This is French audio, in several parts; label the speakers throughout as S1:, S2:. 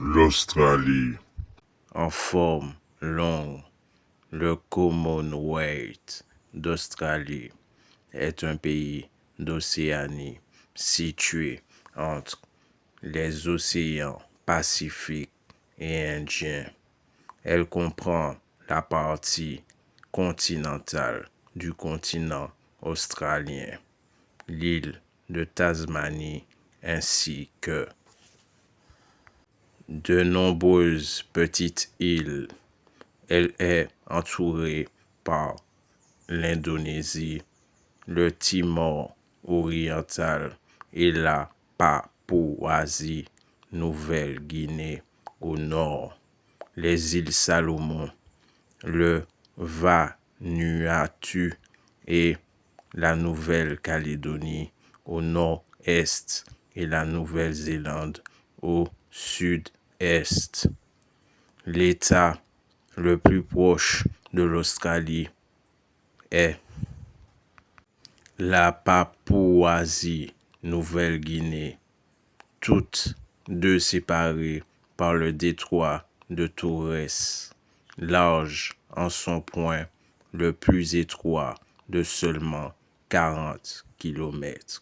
S1: L'Australie.
S2: En forme longue, le Commonwealth d'Australie est un pays d'Océanie situé entre les océans Pacifique et Indien. Elle comprend la partie continentale du continent australien, l'île de Tasmanie ainsi que de nombreuses petites îles. Elle est entourée par l'Indonésie, le Timor oriental et la Papouasie-Nouvelle-Guinée au nord, les îles Salomon, le Vanuatu et la Nouvelle-Calédonie au nord-est et la Nouvelle-Zélande au sud-est. L'État le plus proche de l'Australie est la Papouasie-Nouvelle-Guinée, toutes deux séparées par le détroit de Torres, large en son point le plus étroit de seulement 40 kilomètres.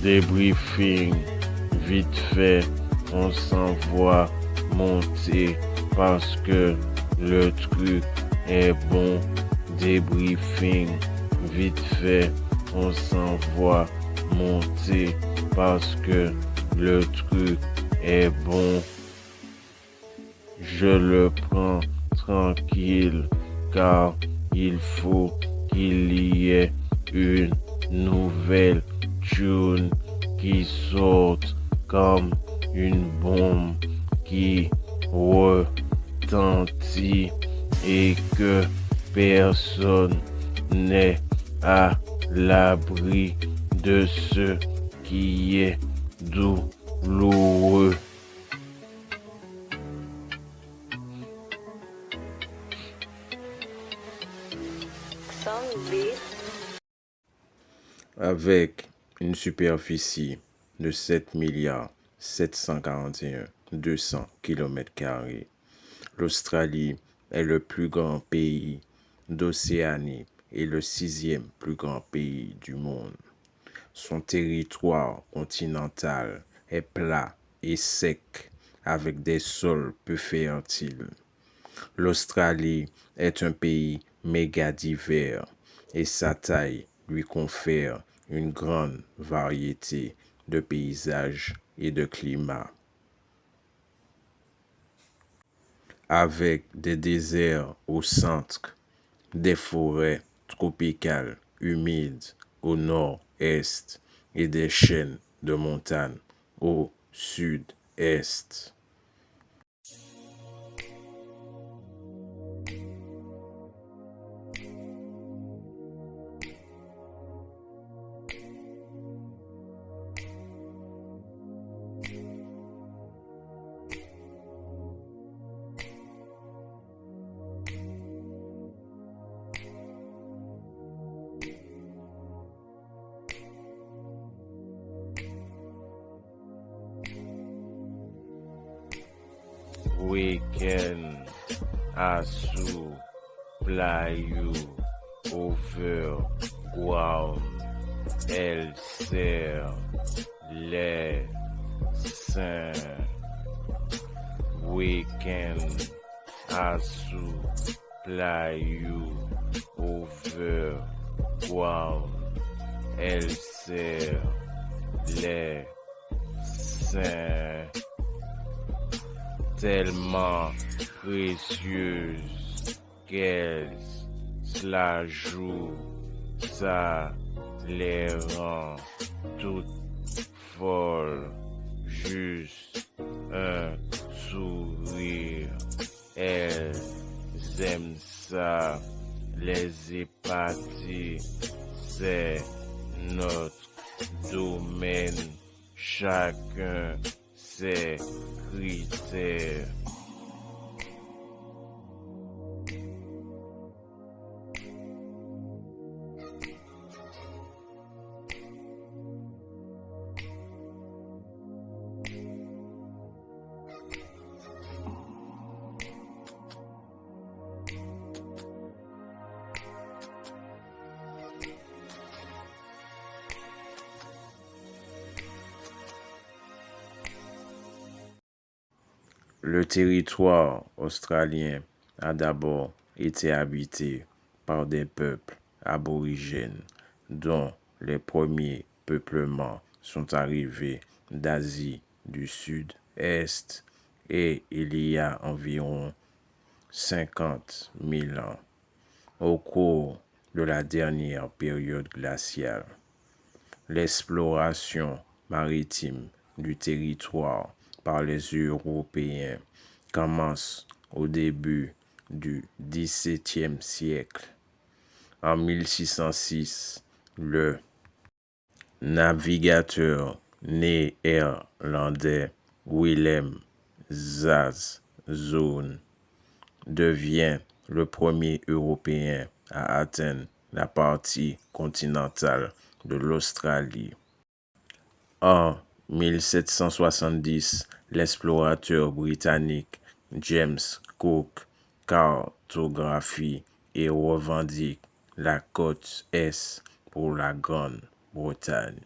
S2: Débriefing, vite fait, on s'envoie monter parce que le truc est bon. Débriefing, vite fait, on s'envoie monter parce que le truc est bon. Je le prends tranquille car il faut qu'il y ait une nouvelle tune qui saute comme une bombe qui retentit et que personne n'est à l'abri de ce qui est douloureux. Avec une superficie de 7 741 200 km², l'Australie est le plus grand pays d'Océanie et le 6e plus grand pays du monde. Son territoire continental est plat et sec avec des sols peu fertiles. L'Australie est un pays méga divers et sa taille lui confère une grande variété de paysages et de climats. Avec des déserts au centre, des forêts tropicales humides au nord-est et des chaînes de montagnes au sud-est. Weekend Asu Playu Overground Elle Serre Les Saints. Weekend Asu Playu Overground Elle Serre Les Saints. Tellement précieuse qu'elle la joue, ça les rend toutes folles, juste un sourire. Elles aiment ça, les épater, c'est notre domaine, chacun ses critères. Le territoire australien a d'abord été habité par des peuples aborigènes, dont les premiers peuplements sont arrivés d'Asie du Sud-Est et il y a environ 50 000 ans, au cours de la dernière période glaciale. L'exploration maritime du territoire par les Européens commence au début du XVIIe siècle. En 1606, le navigateur néerlandais Willem Zazone devient le premier Européen à atteindre la partie continentale de l'Australie. En 1770, l'explorateur britannique James Cook cartographie et revendique la côte Est pour la Grande-Bretagne.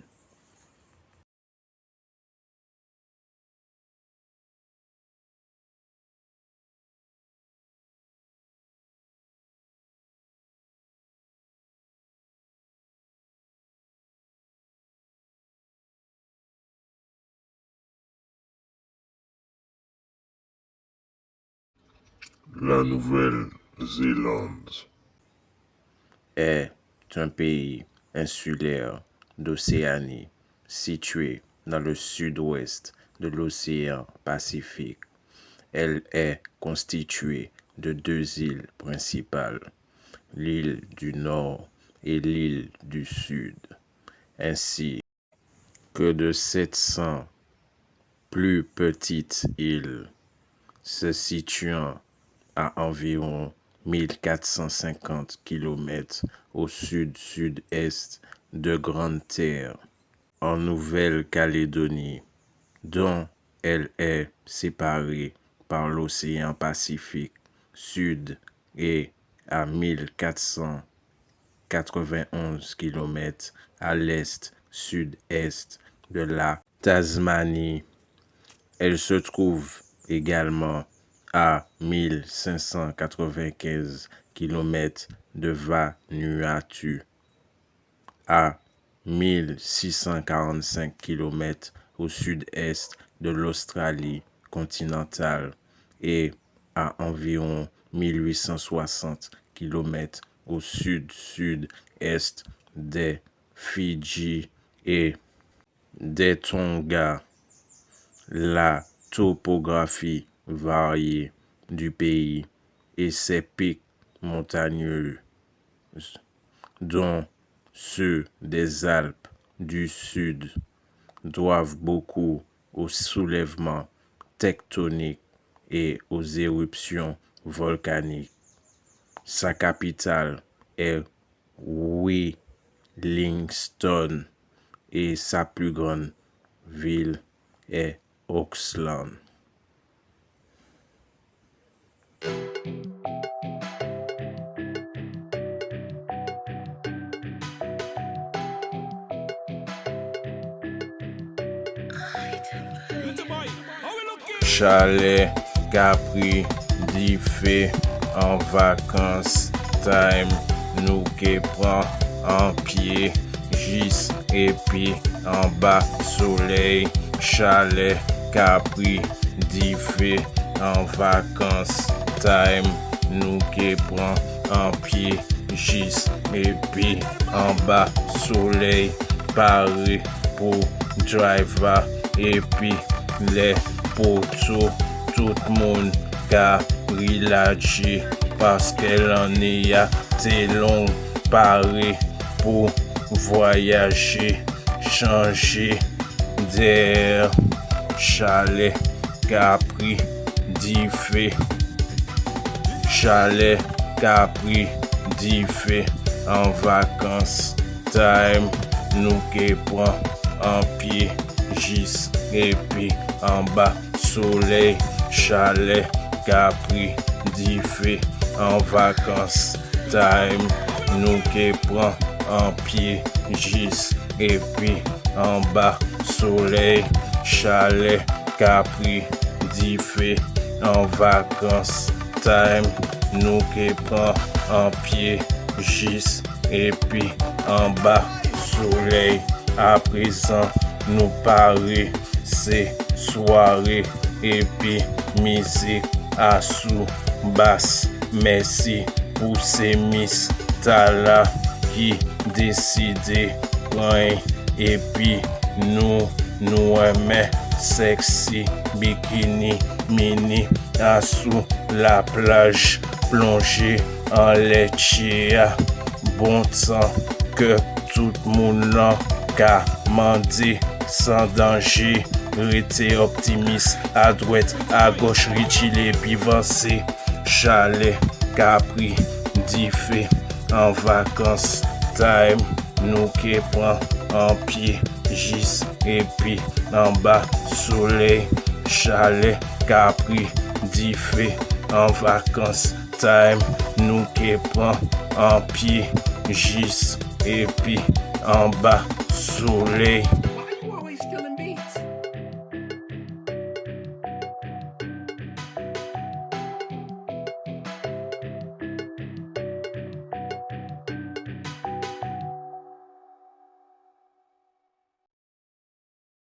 S1: La Nouvelle-Zélande
S2: est un pays insulaire d'Océanie situé dans le sud-ouest de l'océan Pacifique. Elle est constituée de deux îles principales, l'île du Nord et l'île du Sud, ainsi que de 700 plus petites îles se situant à environ 1450 km au sud-sud-est de Grande-Terre, en Nouvelle-Calédonie, dont elle est séparée par l'océan Pacifique Sud et à 1491 km à l'est-sud-est de la Tasmanie. Elle se trouve également à 1595 km de Vanuatu, à 1645 km au sud-est de l'Australie continentale et à environ 1860 km au sud-sud-est des Fidji et des Tonga. La topographie variée du pays et ses pics montagneux, dont ceux des Alpes du Sud, doivent beaucoup aux soulèvements tectoniques et aux éruptions volcaniques. Sa capitale est Wellington et sa plus grande ville est Auckland. Chalet, Capri, Diffé, en vacances, time, nous qui prend en pied, gis et puis en bas, soleil, chalet, Capri, Diffé, en vacances, time, nous qui prend en pied, gis et puis en bas, soleil, Paris pour driver et puis les poteaux, tout le monde a relâché parce qu'elle en est à long Paris pour voyager, changer d'air, chalet, Capri, d'Ifé, chalet, Capri, d'Ifé, en vacances, time, nous qui prend en pied, gis, et puis en bas, soleil, chalet, Capri, d'Ifé, en vacances, time, nous qui prend en pied, gis, et puis en bas, soleil, chalet, Capri, d'Ifé, en vacances, time, nous qui prend en pied, gis, et puis en bas, soleil. À présent, nous parler, c'est soirée, et puis musique à sous basse. Merci pour ces miss Tala qui décident point, et puis nous aimons sexy bikini mini à sous la plage, plongé en laitier. Bon temps que tout le monde qu'a mandé sans danger. Rester optimiste à droite, à gauche, Richie puis avancer. Chalet, Capri, d'Ifé, en vacances, time, nous qui prend en pied, gis, et puis en bas, soleil. Chalet, Capri, d'Ifé, en vacances, time, nous qui prend en pied, gis, et puis en bas, soleil.